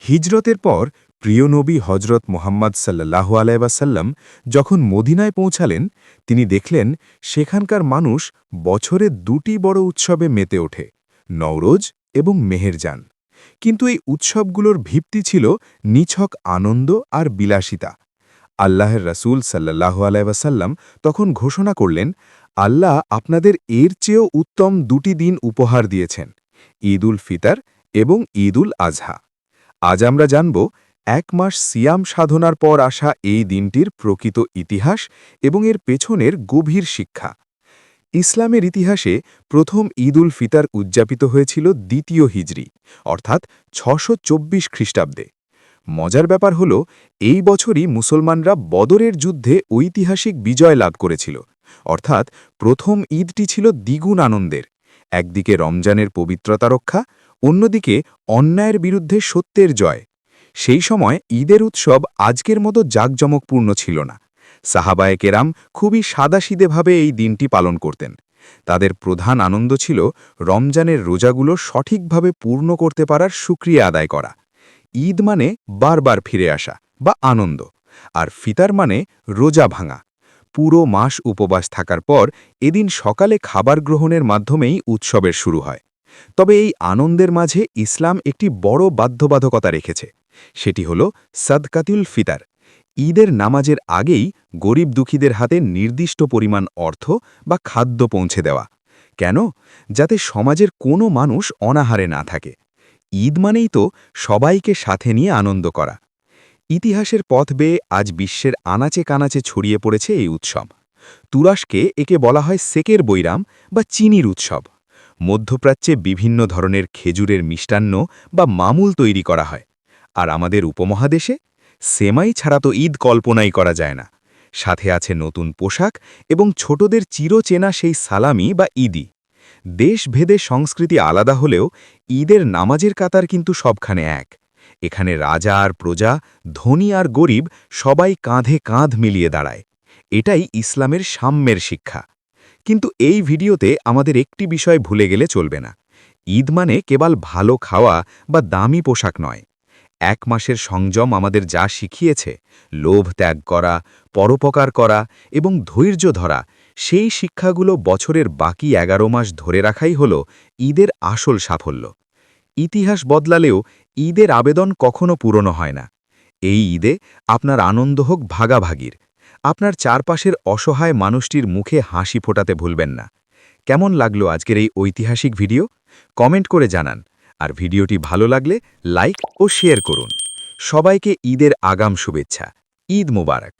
হিজরতের পর প্রিয় নবী হজরত মোহাম্মদ সাল্লাল্লাহু আলাইহি ওয়াসাল্লাম যখন মদিনায় পৌঁছালেন তিনি দেখলেন সেখানকার মানুষ বছরে দুটি বড় উৎসবে মেতে ওঠে, নওরোজ এবং মেহেরজান। কিন্তু এই উৎসবগুলোর ভিত্তি ছিল নিছক আনন্দ আর বিলাসিতা। আল্লাহর রাসূল সাল্লাল্লাহু আলাইহি ওয়াসাল্লাম তখন ঘোষণা করলেন, আল্লাহ আপনাদের এর চেয়েও উত্তম দুটি দিন উপহার দিয়েছেন, ঈদ উল ফিতর এবং ঈদ উল আজহা। আজ আমরা জানব এক মাস সিয়াম সাধনার পর আসা এই দিনটির প্রকৃত ইতিহাস এবং এর পেছনের গভীর শিক্ষা। ইসলামের ইতিহাসে প্রথম ঈদ উল ফিতর উদযাপিত হয়েছিল দ্বিতীয় হিজরি অর্থাৎ ৬২৪ খ্রিস্টাব্দে। মজার ব্যাপার হল এই বছরই মুসলমানরা বদরের যুদ্ধে ঐতিহাসিক বিজয় লাভ করেছিল, অর্থাৎ প্রথম ঈদটি ছিল দ্বিগুণ আনন্দের। একদিকে রমজানের পবিত্রতা রক্ষা, অন্যদিকে অন্যায়ের বিরুদ্ধে সত্যের জয়। সেই সময় ঈদের উৎসব আজকের মতো জাঁকজমকপূর্ণ ছিল না। সাহাবায়ে কেরাম খুবই সাদাসিধেভাবে এই দিনটি পালন করতেন। তাদের প্রধান আনন্দ ছিল রমজানের রোজাগুলো সঠিকভাবে পূর্ণ করতে পারার শুকরিয়া আদায় করা। ঈদ মানে বারবার ফিরে আসা বা আনন্দ, আর ফিতর মানে রোজা ভাঙা। পুরো মাস উপবাস থাকার পর এদিন সকালে খাবার গ্রহণের মাধ্যমেই উৎসবের শুরু হয়। তবে এই আনন্দের মাঝে ইসলাম একটি বড় বাধ্যবাধকতা রেখেছে, সেটি হল সাদকাতুল ফিতর। ঈদের নামাজের আগেই গরিব দুঃখীদের হাতে নির্দিষ্ট পরিমাণ অর্থ বা খাদ্য পৌঁছে দেওয়া। কেন? যাতে সমাজের কোনো মানুষ অনাহারে না থাকে। ঈদ মানেই তো সবাইকে সাথে নিয়ে আনন্দ করা। ইতিহাসের পথ বেয়ে আজ বিশ্বের আনাচে কানাচে ছড়িয়ে পড়েছে এই উৎসব। তুরস্কে একে বলা হয় সেকের বৈরাম বা চিনির উৎসব। মধ্যপ্রাচ্যে বিভিন্ন ধরনের খেজুরের মিষ্টান্ন বা মামুল তৈরি করা হয়। আর আমাদের উপমহাদেশে সেমাই ছাড়া তো ঈদ কল্পনাই করা যায় না। সাথে আছে নতুন পোশাক এবং ছোটদের চিরচেনা সেই সালামি বা ঈদি। দেশভেদে সংস্কৃতি আলাদা হলেও ঈদের নামাজের কাতার কিন্তু সবখানে এক। এখানে রাজা আর প্রজা, ধনী আর গরিব সবাই কাঁধে কাঁধ মিলিয়ে দাঁড়ায়। এটাই ইসলামের সাম্যের শিক্ষা। কিন্তু এই ভিডিওতে আমাদের একটি বিষয় ভুলে গেলে চলবে না। ঈদ মানে কেবল ভালো খাওয়া বা দামি পোশাক নয়। এক মাসের সংযম আমাদের যা শিখিয়েছে, লোভ ত্যাগ করা, পরোপকার করা এবং ধৈর্য ধরা, সেই শিক্ষাগুলো বছরের বাকি ১১ মাস ধরে রাখাই হল ঈদের আসল সাফল্য। ইতিহাস বদলালেও ঈদের আবেদন কখনো পুরনো হয় না। এই ঈদে আপনার আনন্দ হোক ভাগাভাগির। আপনার চারপাশের অসহায় মানুষটির মুখে হাসি ফোটাতে ভুলবেন না। কেমন লাগলো আজকের এই ঐতিহাসিক ভিডিও? কমেন্ট করে জানান। আর ভিডিওটি ভালো লাগলে লাইক ও শেয়ার করুন। সবাইকে ঈদের আগাম শুভেচ্ছা। ঈদ মোবারক।